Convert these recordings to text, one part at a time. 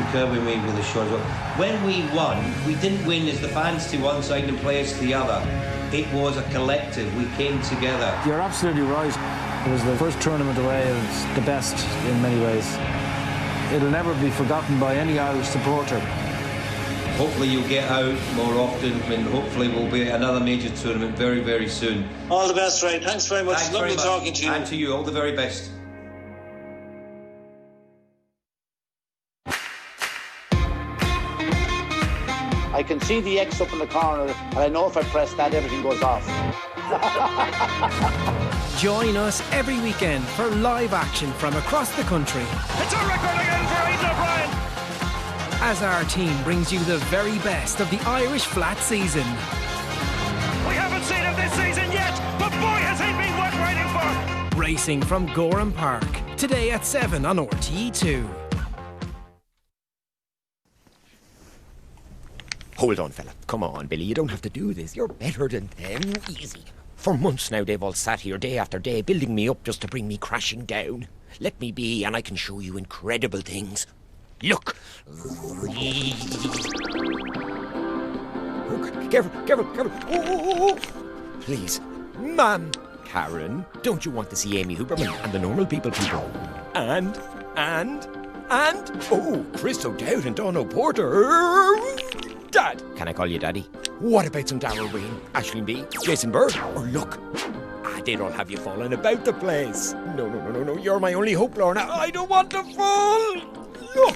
concur with me with the shot. When we won, we didn't win as the fans to one side and players to the other. It was a collective. We came together. You're absolutely right. It was the first tournament away. It was the best in many ways. It'll never be forgotten by any Irish supporter. Hopefully you'll get out more often, and hopefully we'll be at another major tournament very, very soon. All the best, Ray. Thanks very much. Thanks Lovely very much. talking to you. And to you, all the very best. I can see the X up in the corner, and I know if I press that, everything goes off. Join us every weekend for live action from across the country. It's a record again for Fergal O'Brien! As our team brings you the very best of the Irish flat season. We haven't seen him this season yet, but boy has he been worth waiting for! Racing from Gorham Park, today at 7 on RTE2. Hold on, fella. Come on, Billy. You don't have to do this. You're better than them. Easy. For months now, they've all sat here day after day, building me up just to bring me crashing down. Let me be, and I can show you incredible things. Look. Oh, careful. Oh. Please. Ma'am. Karen, don't you want to see Amy Huberman and the normal people? And... Oh, Chris O'Dowd and Don O'Porter. Dad. Can I call you Daddy? What about some Darryl Wayne, Aisling B, Jason Bird? Or look, they'd all have you falling about the place. No, you're my only hope, Lorna. I don't want to fall. Look.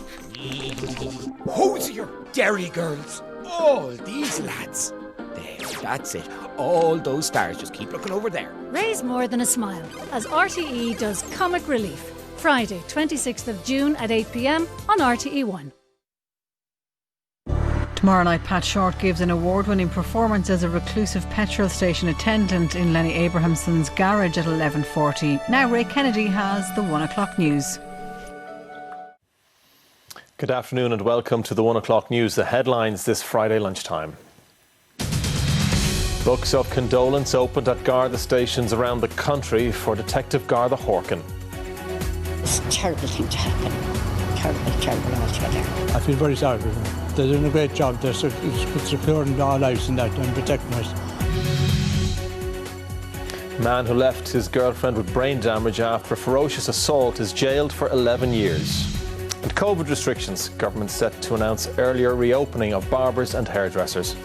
Hosier, Derry girls. All these lads. There, that's it. All those stars. Just keep looking over there. Raise more than a smile as RTE does Comic Relief. Friday, 26th of June at 8 p.m. on RTE1. Tomorrow night, Pat Short gives an award-winning performance as a reclusive petrol station attendant in Lenny Abrahamson's garage at 11:40. Now Ray Kennedy has the 1 o'clock news. Good afternoon and welcome to the 1 o'clock news. The headlines this Friday lunchtime. Books of condolence opened at Garda stations around the country for Detective Garda Horkin. It's a terrible thing to happen. Terrible altogether. I feel very sorry for them. They're doing a great job. They're securing our lives in that and protecting us. A man who left his girlfriend with brain damage after a ferocious assault is jailed for 11 years. And COVID restrictions. Government set to announce earlier reopening of barbers and hairdressers.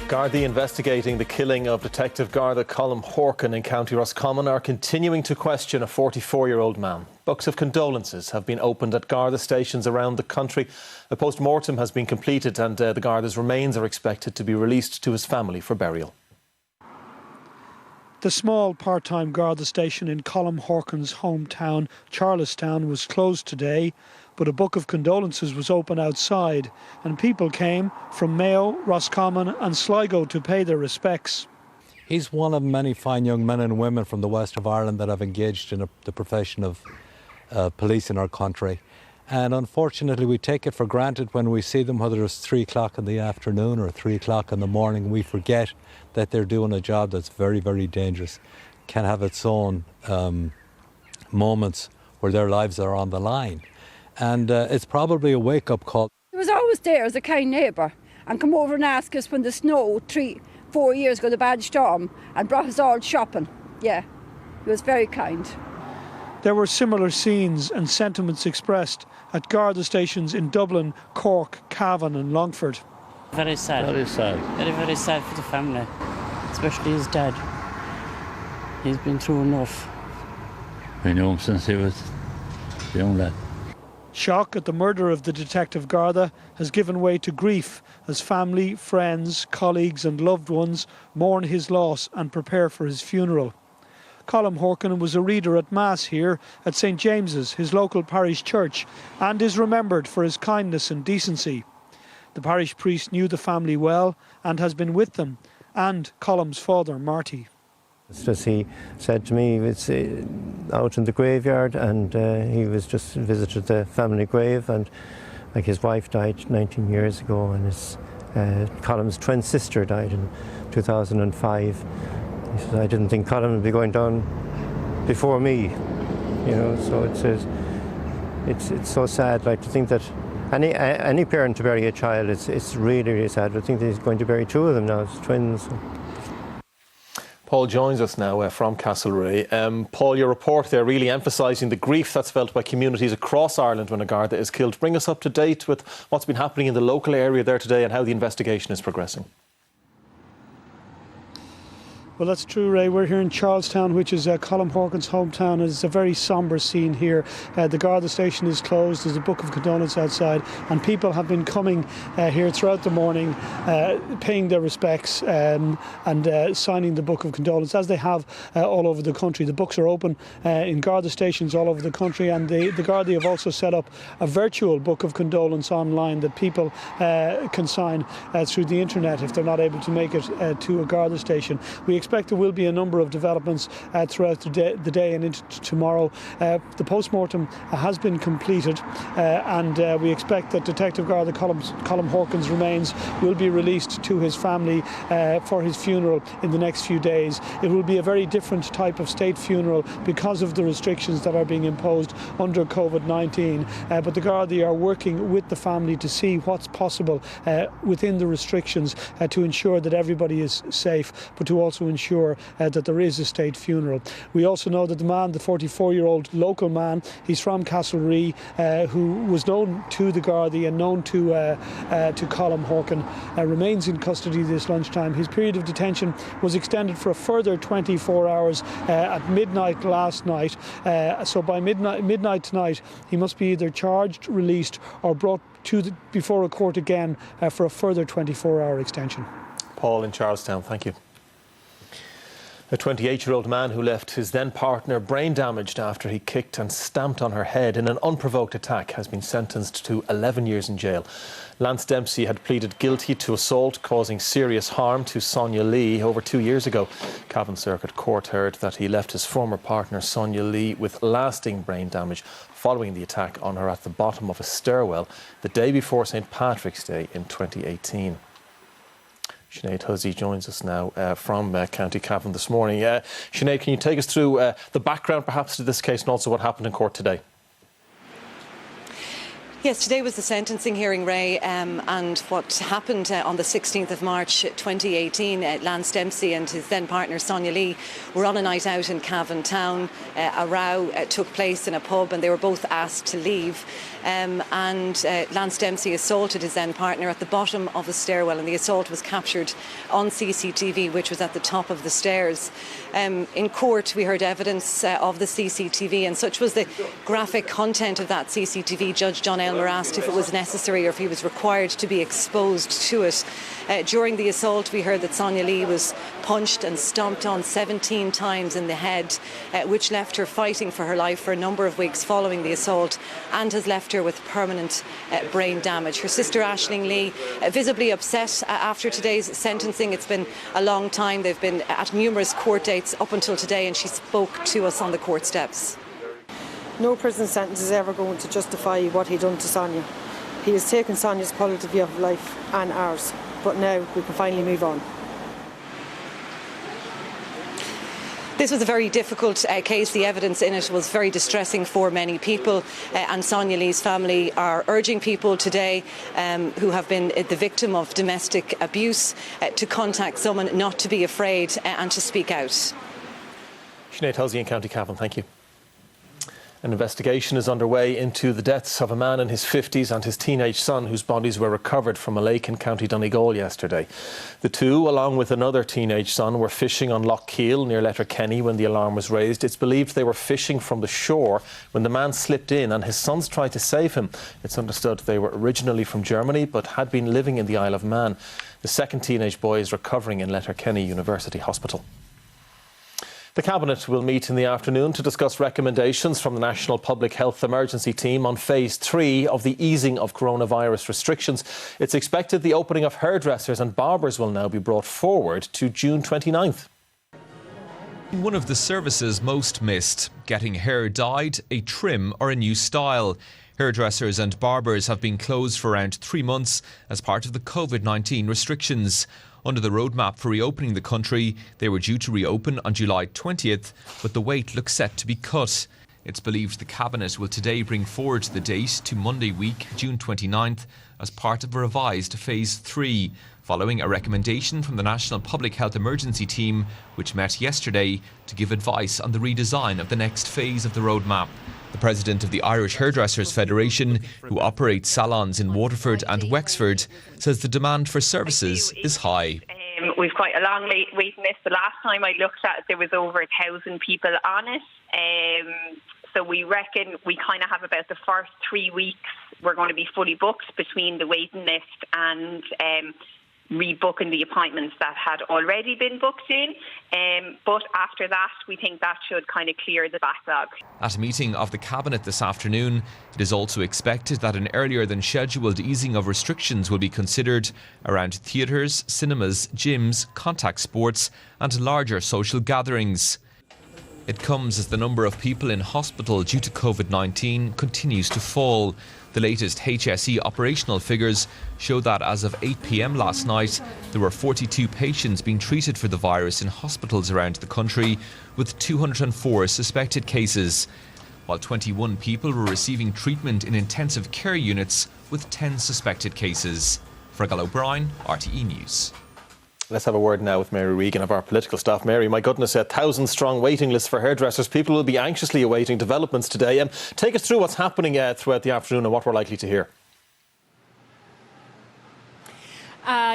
Gardaí investigating the killing of Detective Garda Colm Horkin in County Roscommon are continuing to question a 44-year-old man. Books of condolences have been opened at Garda stations around the country. A post-mortem has been completed and the Garda's remains are expected to be released to his family for burial. The small part-time Garda station in Colm Horkin's hometown, Charlestown, was closed today, but a book of condolences was open outside and people came from Mayo, Roscommon and Sligo to pay their respects. He's one of many fine young men and women from the west of Ireland that have engaged in the profession of police in our country. And unfortunately we take it for granted when we see them, whether it's 3 o'clock in the afternoon or 3 o'clock in the morning. We forget that they're doing a job that's very, very dangerous, can have its own moments where their lives are on the line. And it's probably a wake-up call. He was always there as a kind neighbour and come over and ask us when the snow 3-4 years ago, the bad storm, and brought us all shopping. Yeah, he was very kind. There were similar scenes and sentiments expressed at Garda stations in Dublin, Cork, Cavan and Longford. Very sad. Very sad. Very, very sad for the family, especially his dad. He's been through enough. We know him since he was a young lad. Shock at the murder of the Detective Garda has given way to grief as family, friends, colleagues and loved ones mourn his loss and prepare for his funeral. Colm Horkin was a reader at Mass here at St James's, his local parish church, and is remembered for his kindness and decency. The parish priest knew the family well and has been with them, and Colm's father, Marty. As he said to me, out in the graveyard, and he was just visited the family grave, and like his wife died 19 years ago, and his Colm's twin sister died in 2005. He says, I didn't think Colm would be going down before me, so it's so sad, like, to think that any parent to bury a child, it's really, really sad. But I think that he's going to bury two of them now, as twins. Paul joins us now from Castlereagh. Paul, your report there really emphasising the grief that's felt by communities across Ireland when a Garda is killed. Bring us up to date with what's been happening in the local area there today and how the investigation is progressing. Well, that's true, Ray. We're here in Charlestown, which is Colm Horkin's hometown. It's a very sombre scene here. The Garda station is closed. There's a book of condolence outside, and people have been coming here throughout the morning, paying their respects and signing the book of condolence, as they have all over the country. The books are open in Garda stations all over the country, and the Garda have also set up a virtual book of condolence online that people can sign through the internet if they're not able to make it to a Garda station. We expect there will be a number of developments throughout the day and into tomorrow. The post-mortem has been completed, and we expect that Detective Garda Colm Horkin's remains will be released to his family for his funeral in the next few days. It will be a very different type of state funeral because of the restrictions that are being imposed under COVID-19, but the Garda are working with the family to see what's possible within the restrictions to ensure that everybody is safe, but to also ensure that there is a state funeral. We also know that the man, the 44-year-old local man, he's from Castlereagh, who was known to the Garda and known to Colm Horkin, remains in custody this lunchtime. His period of detention was extended for a further 24 hours at midnight last night. So by midnight tonight, he must be either charged, released, or brought before a court again for a further 24-hour extension. Paul in Charlestown, thank you. A 28-year-old man who left his then-partner brain damaged after he kicked and stamped on her head in an unprovoked attack has been sentenced to 11 years in jail. Lance Dempsey had pleaded guilty to assault causing serious harm to Sonia Lee over 2 years ago. Cavan Circuit Court heard that he left his former partner Sonia Lee with lasting brain damage following the attack on her at the bottom of a stairwell the day before St Patrick's Day in 2018. Sinéad Hussey joins us now from County Cavan this morning. Sinead, can you take us through the background perhaps to this case and also what happened in court today? Yes, today was the sentencing hearing, Ray, and what happened on the 16th of March 2018, Lance Dempsey and his then partner Sonia Lee were on a night out in Cavan town. A row took place in a pub and they were both asked to leave. And Lance Dempsey assaulted his then partner at the bottom of the stairwell, and the assault was captured on CCTV, which was at the top of the stairs. In court we heard evidence of the CCTV, and such was the graphic content of that CCTV, Judge John Elmer asked if it was necessary or if he was required to be exposed to it. During the assault we heard that Sonia Lee was punched and stomped on 17 times in the head, which left her fighting for her life for a number of weeks following the assault and has left her with permanent brain damage. Her sister Aisling Lee visibly upset after today's sentencing. It's been a long time. They've been at numerous court dates up until today, and she spoke to us on the court steps. No prison sentence is ever going to justify what he done to Sonia. He has taken Sonia's quality view of life and ours, but now we can finally move on. This was a very difficult case. The evidence in it was very distressing for many people, and Sonia Lee's family are urging people today who have been the victim of domestic abuse to contact someone, not to be afraid and to speak out. Sinead Hussey in County Cavan, thank you. An investigation is underway into the deaths of a man in his 50s and his teenage son whose bodies were recovered from a lake in County Donegal yesterday. The two, along with another teenage son, were fishing on Lough Keele near Letterkenny when the alarm was raised. It's believed they were fishing from the shore when the man slipped in and his sons tried to save him. It's understood they were originally from Germany but had been living in the Isle of Man. The second teenage boy is recovering in Letterkenny University Hospital. The Cabinet will meet in the afternoon to discuss recommendations from the National Public Health Emergency Team on Phase 3 of the easing of coronavirus restrictions. It's expected the opening of hairdressers and barbers will now be brought forward to June 29th. One of the services most missed, getting hair dyed, a trim or a new style. Hairdressers and barbers have been closed for around 3 months as part of the COVID-19 restrictions. Under the roadmap for reopening the country, they were due to reopen on July 20th, but the wait looks set to be cut. It's believed the Cabinet will today bring forward the date to Monday week, June 29th, as part of a revised Phase 3, following a recommendation from the National Public Health Emergency Team, which met yesterday to give advice on the redesign of the next phase of the roadmap. The president of the Irish Hairdressers Federation, who operates salons in Waterford and Wexford, says the demand for services is high. We've quite a long waiting list. The last time I looked at it, there was over 1,000 people on it. So we reckon we kind of have about the first 3 weeks we're going to be fully booked between the waiting list and rebooking the appointments that had already been booked in. But after that, we think that should kind of clear the backlog. At a meeting of the Cabinet this afternoon, it is also expected that an earlier than scheduled easing of restrictions will be considered around theatres, cinemas, gyms, contact sports and larger social gatherings. It comes as the number of people in hospital due to COVID-19 continues to fall. The latest HSE operational figures show that as of 8 p.m. last night, there were 42 patients being treated for the virus in hospitals around the country, with 204 suspected cases, while 21 people were receiving treatment in intensive care units with 10 suspected cases. Fergal O'Brien, RTE News. Let's have a word now with Mary Regan of our political staff. Mary, my goodness, 1,000-strong waiting list for hairdressers. People will be anxiously awaiting developments today. Take us through what's happening throughout the afternoon and what we're likely to hear.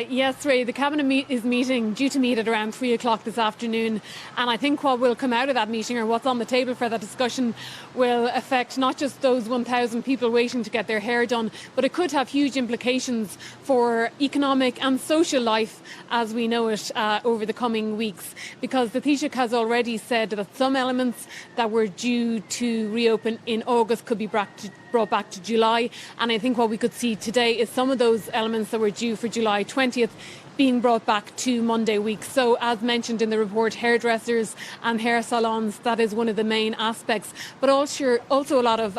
Yes, Ray, the Cabinet is due to meet at around 3 o'clock this afternoon, and I think what will come out of that meeting, or what's on the table for that discussion, will affect not just those 1,000 people waiting to get their hair done, but it could have huge implications for economic and social life as we know it over the coming weeks, because the Taoiseach has already said that some elements that were due to reopen in August could be brought back to July, and I think what we could see today is some of those elements that were due for July 20th being brought back to Monday week. So as mentioned in the report, hairdressers and hair salons, that is one of the main aspects, but also a lot of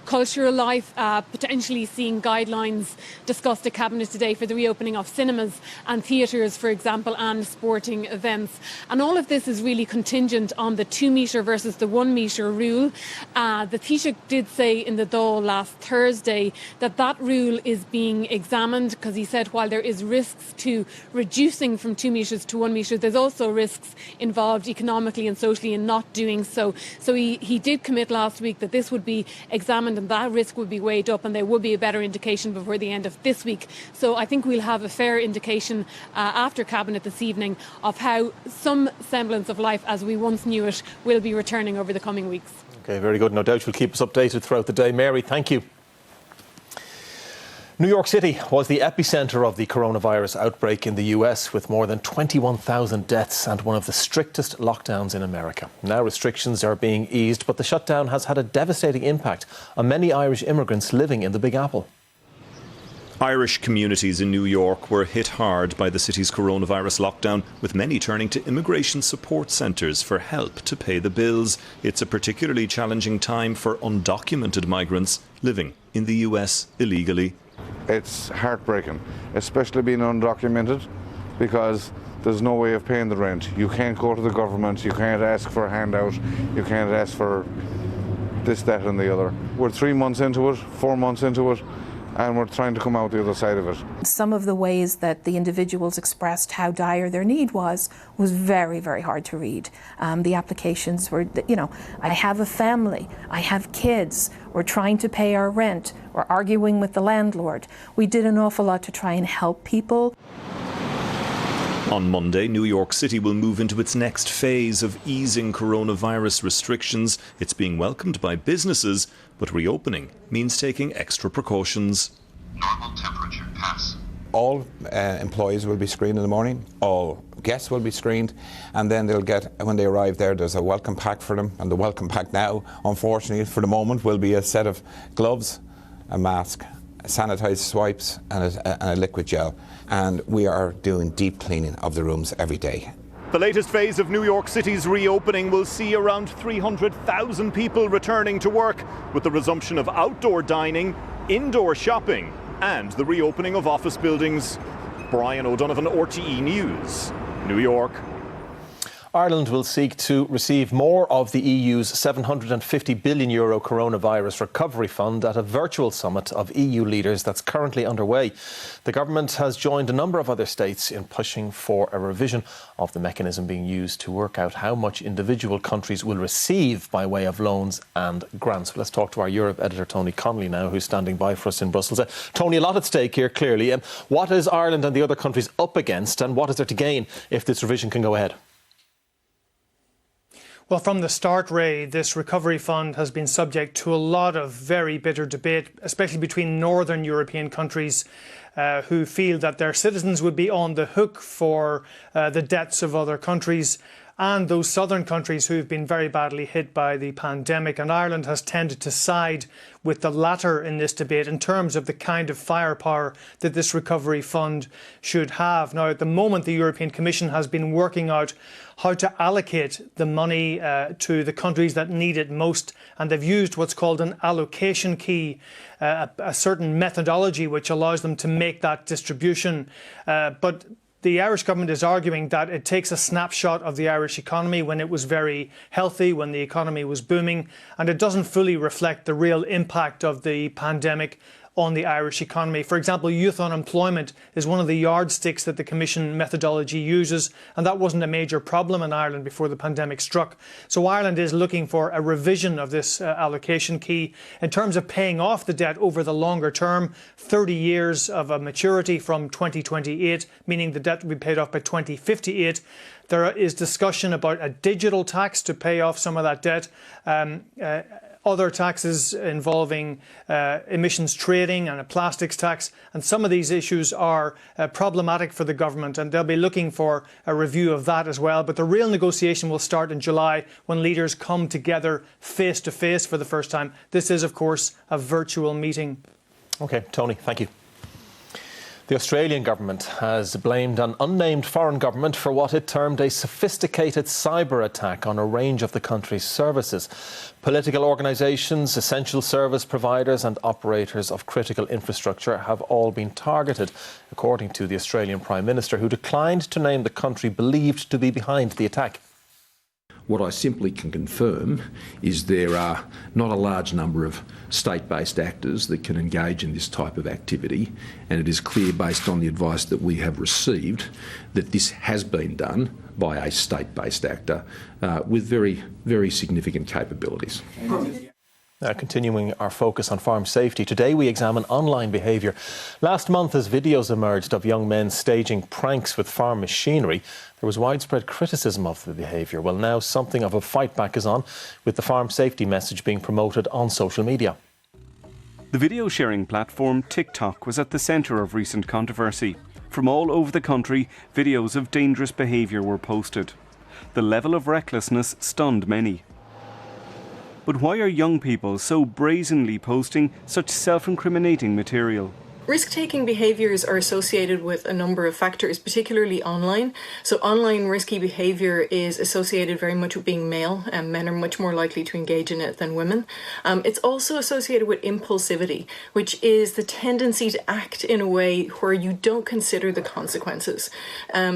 cultural life, potentially seeing guidelines discussed at Cabinet today for the reopening of cinemas and theatres, for example, and sporting events. And all of this is really contingent on the 2 metre versus the 1 metre rule. The Taoiseach did say in the Dáil last Thursday that that rule is being examined, because he said while there is risks to reducing from 2 metres to 1 metre, there's also risks involved economically and socially in not doing so. So he did commit last week that this would be examined and that risk would be weighed up, and there would be a better indication before the end of this week. So I think we'll have a fair indication after Cabinet this evening of how some semblance of life as we once knew it will be returning over the coming weeks. OK, very good. No doubt you'll keep us updated throughout the day. Mary, thank you. New York City was the epicentre of the coronavirus outbreak in the US, with more than 21,000 deaths and one of the strictest lockdowns in America. Now restrictions are being eased, but the shutdown has had a devastating impact on many Irish immigrants living in the Big Apple. Irish communities in New York were hit hard by the city's coronavirus lockdown, with many turning to immigration support centres for help to pay the bills. It's a particularly challenging time for undocumented migrants living in the US illegally. It's heartbreaking, especially being undocumented, because there's no way of paying the rent. You can't go to the government, you can't ask for a handout, you can't ask for this, that and the other. We're 3 months into it, 4 months into it, and we're trying to come out the other side of it. Some of the ways that the individuals expressed how dire their need was very, very hard to read. The applications were, I have a family, I have kids, we're trying to pay our rent, we're arguing with the landlord. We did an awful lot to try and help people. On Monday, New York City will move into its next phase of easing coronavirus restrictions. It's being welcomed by businesses, but reopening means taking extra precautions. Normal temperature, pass. All employees will be screened in the morning, all guests will be screened, and then they'll get, when they arrive there's a welcome pack for them, and the welcome pack now, unfortunately for the moment, will be a set of gloves, a mask, sanitised swipes and a liquid gel, and we are doing deep cleaning of the rooms every day. The latest phase of New York City's reopening will see around 300,000 people returning to work, with the resumption of outdoor dining, indoor shopping and the reopening of office buildings. Brian O'Donovan, RTE News, New York. Ireland will seek to receive more of the EU's €750 billion coronavirus recovery fund at a virtual summit of EU leaders that's currently underway. The government has joined a number of other states in pushing for a revision of the mechanism being used to work out how much individual countries will receive by way of loans and grants. Let's talk to our Europe editor, Tony Connelly, now, who's standing by for us in Brussels. Tony, a lot at stake here, clearly. What is Ireland and the other countries up against, and what is there to gain if this revision can go ahead? Well, from the start, Ray, this recovery fund has been subject to a lot of very bitter debate, especially between northern European countries who feel that their citizens would be on the hook for the debts of other countries, and those southern countries who have been very badly hit by the pandemic. And Ireland has tended to side with the latter in this debate in terms of the kind of firepower that this recovery fund should have. Now, at the moment, the European Commission has been working out how to allocate the money to the countries that need it most. And they've used what's called an allocation key, a certain methodology which allows them to make that distribution. But the Irish government is arguing that it takes a snapshot of the Irish economy when it was very healthy, when the economy was booming, and it doesn't fully reflect the real impact of the pandemic on the Irish economy. For example, youth unemployment is one of the yardsticks that the Commission methodology uses, and that wasn't a major problem in Ireland before the pandemic struck. So Ireland is looking for a revision of this allocation key. In terms of paying off the debt over the longer term, 30 years of a maturity from 2028, meaning the debt will be paid off by 2058. There is discussion about a digital tax to pay off some of that debt. Other taxes involving emissions trading and a plastics tax. And some of these issues are problematic for the government, and they'll be looking for a review of that as well. But the real negotiation will start in July when leaders come together face to face for the first time. This is, of course, a virtual meeting. OK, Tony, thank you. The Australian government has blamed an unnamed foreign government for what it termed a sophisticated cyber attack on a range of the country's services. Political organisations, essential service providers and operators of critical infrastructure have all been targeted, according to the Australian Prime Minister, who declined to name the country believed to be behind the attack. What I simply can confirm is there are not a large number of state-based actors that can engage in this type of activity, and it is clear, based on the advice that we have received, that this has been done by a state-based actor with very, very significant capabilities. Continuing our focus on farm safety, today we examine online behaviour. Last month, as videos emerged of young men staging pranks with farm machinery, there was widespread criticism of the behaviour. Well, now something of a fight back is on, with the farm safety message being promoted on social media. The video sharing platform TikTok was at the centre of recent controversy. From all over the country, videos of dangerous behaviour were posted. The level of recklessness stunned many. But why are young people so brazenly posting such self-incriminating material? Risk-taking behaviours are associated with a number of factors, particularly online. So online risky behaviour is associated very much with being male, and men are much more likely to engage in it than women. It's also associated with impulsivity, which is the tendency to act in a way where you don't consider the consequences.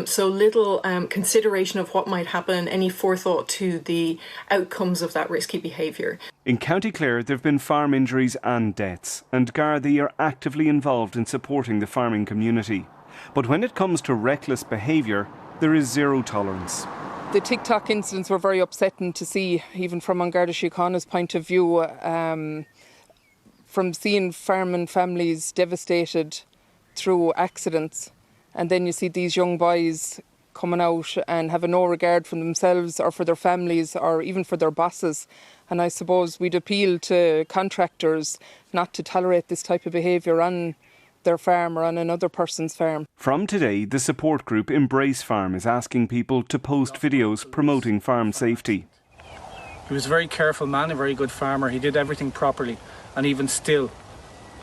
So little consideration of what might happen, any forethought to the outcomes of that risky behaviour. In County Clare, there have been farm injuries and deaths, and Garda are actively involved in supporting the farming community. But when it comes to reckless behaviour, there is zero tolerance. The TikTok incidents were very upsetting to see, even from An Garda Síochána's point of view, from seeing farming families devastated through accidents, and then you see these young boys coming out and having no regard for themselves or for their families or even for their bosses. And I suppose we'd appeal to contractors not to tolerate this type of behaviour on their farm or on another person's farm. From today, the support group Embrace Farm is asking people to post videos promoting farm safety. He was a very careful man, a very good farmer. He did everything properly, and even still,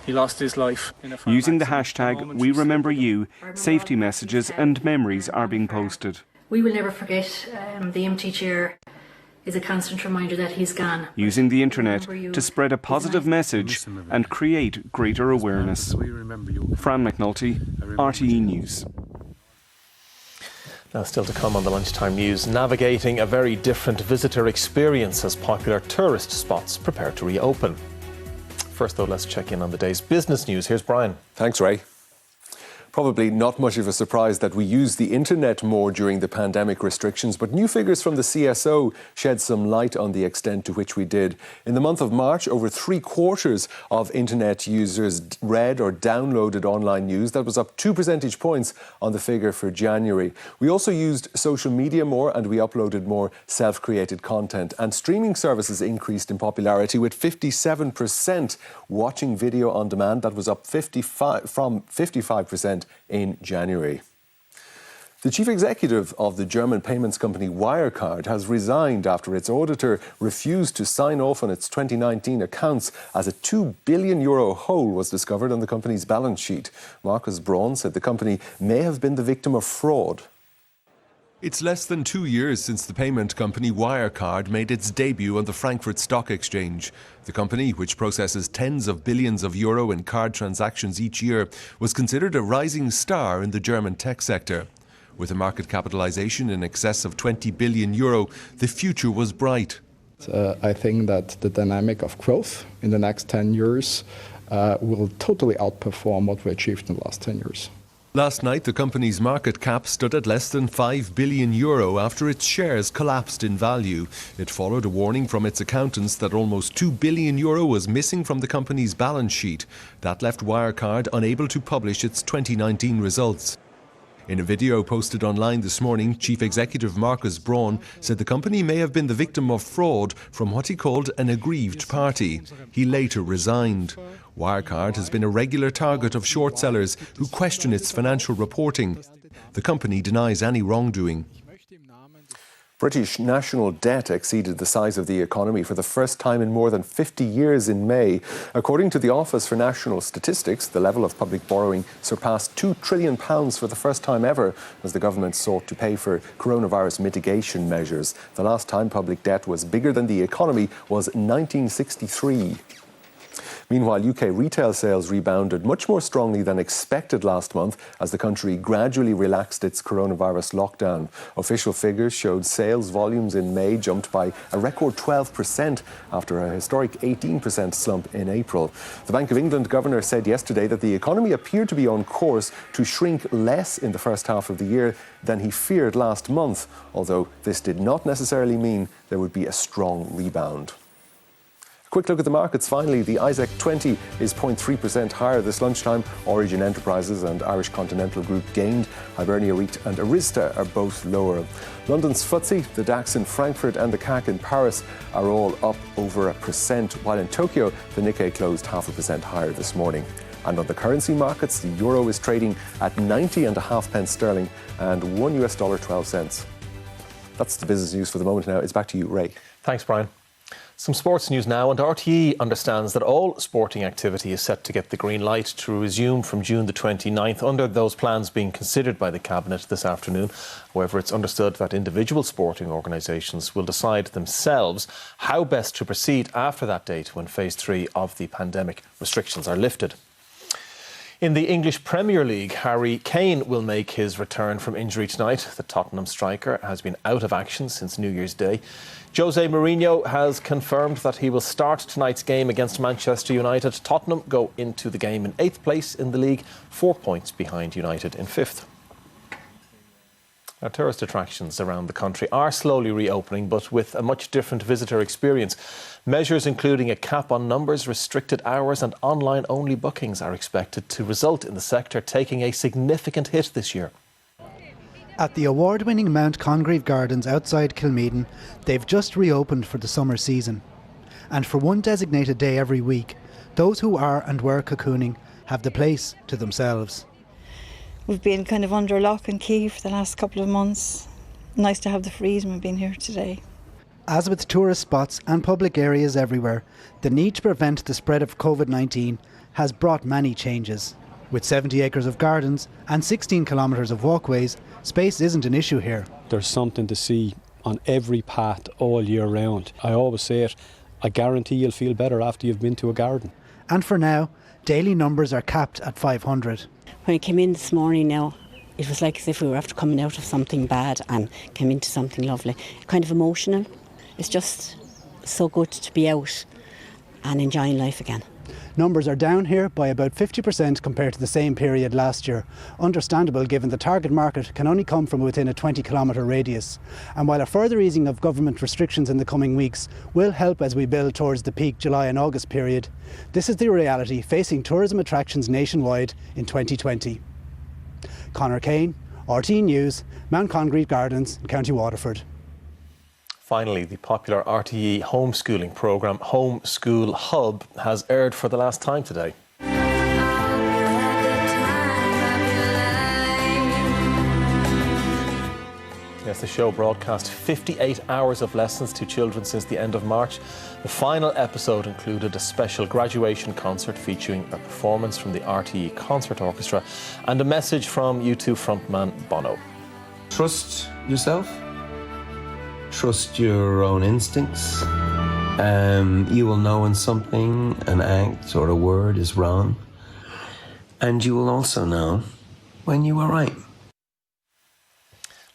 he lost his life in a farm Using the accident. hashtag WeRememberYou, safety messages and memories are being posted. We will never forget. The empty chair is a constant reminder that he's gone. Using the internet to spread a positive message and create greater awareness. Fran McNulty, RTE News. Now, still to come on the Lunchtime News, navigating a very different visitor experience as popular tourist spots prepare to reopen. First, though, let's check in on the day's business news. Here's Brian. Thanks, Ray. Probably not much of a surprise that we used the internet more during the pandemic restrictions, but new figures from the CSO shed some light on the extent to which we did. In the month of March, over 3/4 of internet users read or downloaded online news. That was up 2 percentage points on the figure for January. We also used social media more and we uploaded more self-created content. And streaming services increased in popularity with 57% watching video on demand. That was up from 55% in January. The chief executive of the German payments company Wirecard has resigned after its auditor refused to sign off on its 2019 accounts as a €2 billion hole was discovered on the company's balance sheet. Marcus Braun said the company may have been the victim of fraud. It's less than 2 years since the payment company Wirecard made its debut on the Frankfurt Stock Exchange. The company, which processes tens of billions of euro in card transactions each year, was considered a rising star in the German tech sector. With a market capitalization in excess of €20 billion, the future was bright. I think that the dynamic of growth in the next 10 years will totally outperform what we achieved in the last 10 years. Last night, the company's market cap stood at less than €5 billion after its shares collapsed in value. It followed a warning from its accountants that almost €2 billion was missing from the company's balance sheet. That left Wirecard unable to publish its 2019 results. In a video posted online this morning, Chief Executive Marcus Braun said the company may have been the victim of fraud from what he called an aggrieved party. He later resigned. Wirecard has been a regular target of short sellers who question its financial reporting. The company denies any wrongdoing. British national debt exceeded the size of the economy for the first time in more than 50 years in May. According to the Office for National Statistics, the level of public borrowing surpassed £2 trillion for the first time ever as the government sought to pay for coronavirus mitigation measures. The last time public debt was bigger than the economy was 1963. Meanwhile, UK retail sales rebounded much more strongly than expected last month as the country gradually relaxed its coronavirus lockdown. Official figures showed sales volumes in May jumped by a record 12% after a historic 18% slump in April. The Bank of England governor said yesterday that the economy appeared to be on course to shrink less in the first half of the year than he feared last month, although this did not necessarily mean there would be a strong rebound. Quick look at the markets. Finally, the ISEC 20 is 0.3% higher this lunchtime. Origin Enterprises and Irish Continental Group gained. Hibernia REIT and Arista are both lower. London's FTSE, the DAX in Frankfurt and the CAC in Paris are all up over 1%, while in Tokyo, the Nikkei closed 0.5% higher this morning. And on the currency markets, the euro is trading at 90.5 pence sterling and $1.12. That's the business news for the moment now. It's back to you, Ray. Thanks, Brian. Some sports news now, and RTE understands that all sporting activity is set to get the green light to resume from June the 29th, under those plans being considered by the Cabinet this afternoon. However, it's understood that individual sporting organisations will decide themselves how best to proceed after that date when Phase 3 of the pandemic restrictions are lifted. In the English Premier League, Harry Kane will make his return from injury tonight. The Tottenham striker has been out of action since New Year's Day. Jose Mourinho has confirmed that he will start tonight's game against Manchester United. Tottenham go into the game in 8th place in the league, 4 points behind United in 5th. Now, tourist attractions around the country are slowly reopening, but with a much different visitor experience. Measures including a cap on numbers, restricted hours and online-only bookings are expected to result in the sector taking a significant hit this year. At the award-winning Mount Congreve Gardens outside Kilmeaden, they've just reopened for the summer season. And for one designated day every week, those who are and were cocooning have the place to themselves. We've been kind of under lock and key for the last couple of months. Nice to have the freedom of being here today. As with tourist spots and public areas everywhere, the need to prevent the spread of COVID-19 has brought many changes. With 70 acres of gardens and 16 kilometres of walkways, space isn't an issue here. there's something to see on every path all year round. I always say it, I guarantee you'll feel better after you've been to a garden. And for now, daily numbers are capped at 500. When I came in this morning now, it was like as if we were after coming out of something bad and came into something lovely. Kind of emotional. It's just so good to be out and enjoying life again. Numbers are down here by about 50% compared to the same period last year. Understandable given the target market can only come from within a 20-kilometre radius. And while a further easing of government restrictions in the coming weeks will help as we build towards the peak July and August period, this is the reality facing tourism attractions nationwide in 2020. Conor Kane, RTE News, Mount Congreve Gardens in County Waterford. Finally, the popular RTE homeschooling programme Homeschool Hub has aired for the last time today. Yes, the show broadcast 58 hours of lessons to children since the end of March. The final episode included a special graduation concert featuring a performance from the RTE Concert Orchestra and a message from U2 frontman Bono. Trust yourself. Trust your own instincts. You will know when something, an act or a word is wrong. And you will also know when you are right.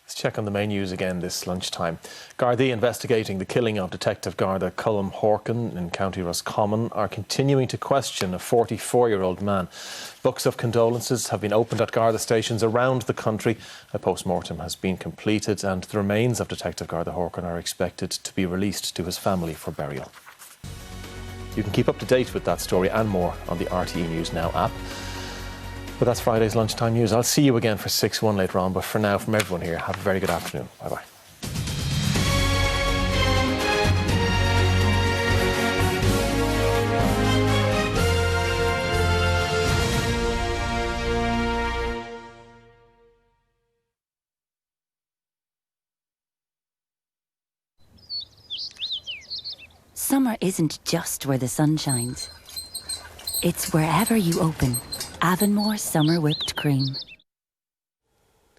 Let's check on the main news again this lunchtime. Garda investigating the killing of Detective Garda Colm Horkin in County Roscommon are continuing to question a 44-year-old man. Books of condolences have been opened at Garda stations around the country. A post-mortem has been completed and the remains of Detective Garda Horkin are expected to be released to his family for burial. You can keep up to date with that story and more on the RTE News Now app. But that's Friday's Lunchtime News. I'll see you again for 6-1 later on. But for now, from everyone here, have a very good afternoon. Bye-bye. Summer isn't just where the sun shines. It's wherever you open Avonmore Summer Whipped Cream.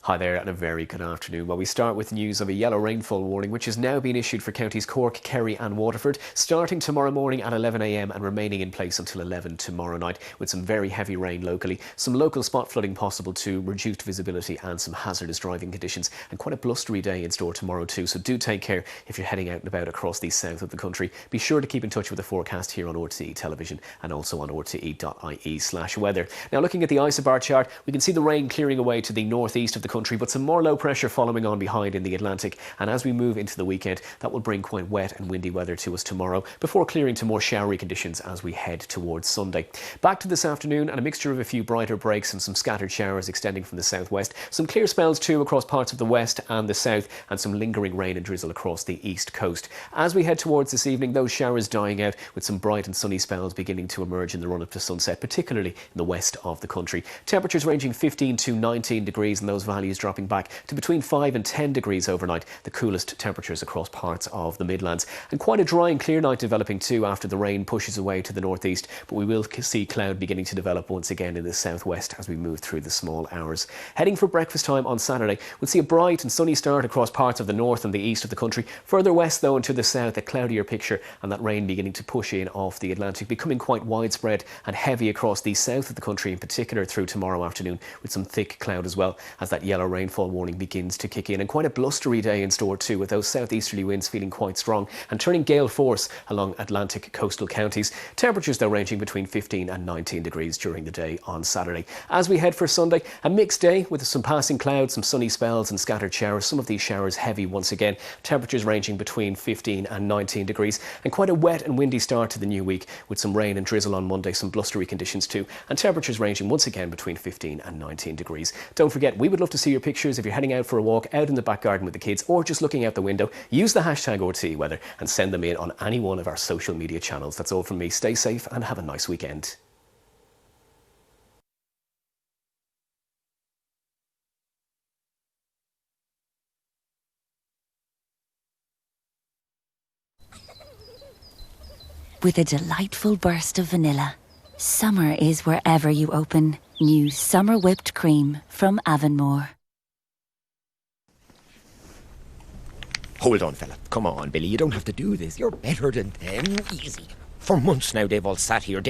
Hi there and a very good afternoon. Well, we start with news of a yellow rainfall warning which has now been issued for counties Cork, Kerry and Waterford, starting tomorrow morning at 11 a.m. and remaining in place until 11 tomorrow night, with some very heavy rain locally, some local spot flooding possible too, reduced visibility and some hazardous driving conditions, and quite a blustery day in store tomorrow too, so do take care if you're heading out and about across the south of the country. Be sure to keep in touch with the forecast here on RTE Television and also on rte.ie/weather. Now, looking at the isobar chart, we can see the rain clearing away to the northeast of the country, but some more low pressure following on behind in the Atlantic, and as we move into the weekend that will bring quite wet and windy weather to us tomorrow before clearing to more showery conditions as we head towards Sunday. Back to this afternoon and a mixture of a few brighter breaks and some scattered showers extending from the southwest, some clear spells too across parts of the west and the south, and some lingering rain and drizzle across the east coast. As we head towards this evening, those showers dying out with some bright and sunny spells beginning to emerge in the run up to sunset, particularly in the west of the country. Temperatures ranging 15 to 19 degrees and those values dropping back to between 5 and 10 degrees overnight, the coolest temperatures across parts of the Midlands. And quite a dry and clear night developing too after the rain pushes away to the northeast, but we will see cloud beginning to develop once again in the southwest as we move through the small hours. Heading for breakfast time on Saturday, we'll see a bright and sunny start across parts of the north and the east of the country. Further west though and to the south, a cloudier picture, and that rain beginning to push in off the Atlantic, becoming quite widespread and heavy across the south of the country in particular through tomorrow afternoon, with some thick cloud as well as that yellow rainfall warning begins to kick in, and quite a blustery day in store too, with those southeasterly winds feeling quite strong and turning gale force along Atlantic coastal counties. Temperatures though ranging between 15 and 19 degrees during the day on Saturday. As we head for Sunday, a mixed day with some passing clouds, some sunny spells and scattered showers, some of these showers heavy once again. Temperatures ranging between 15 and 19 degrees, and quite a wet and windy start to the new week with some rain and drizzle on Monday, some blustery conditions too, and temperatures ranging once again between 15 and 19 degrees. Don't forget, we would love to see your pictures if you're heading out for a walk out in the back garden with the kids or just looking out the window. Use the hashtag RTEweather and send them in on any one of our social media channels. That's all from me. Stay safe and have a nice weekend. With a delightful burst of vanilla, summer is wherever you open. New Summer Whipped Cream from Avonmore. Hold on, fella. Come on, Billy. You don't have to do this. You're better than them. Easy. For months now, they've all sat here.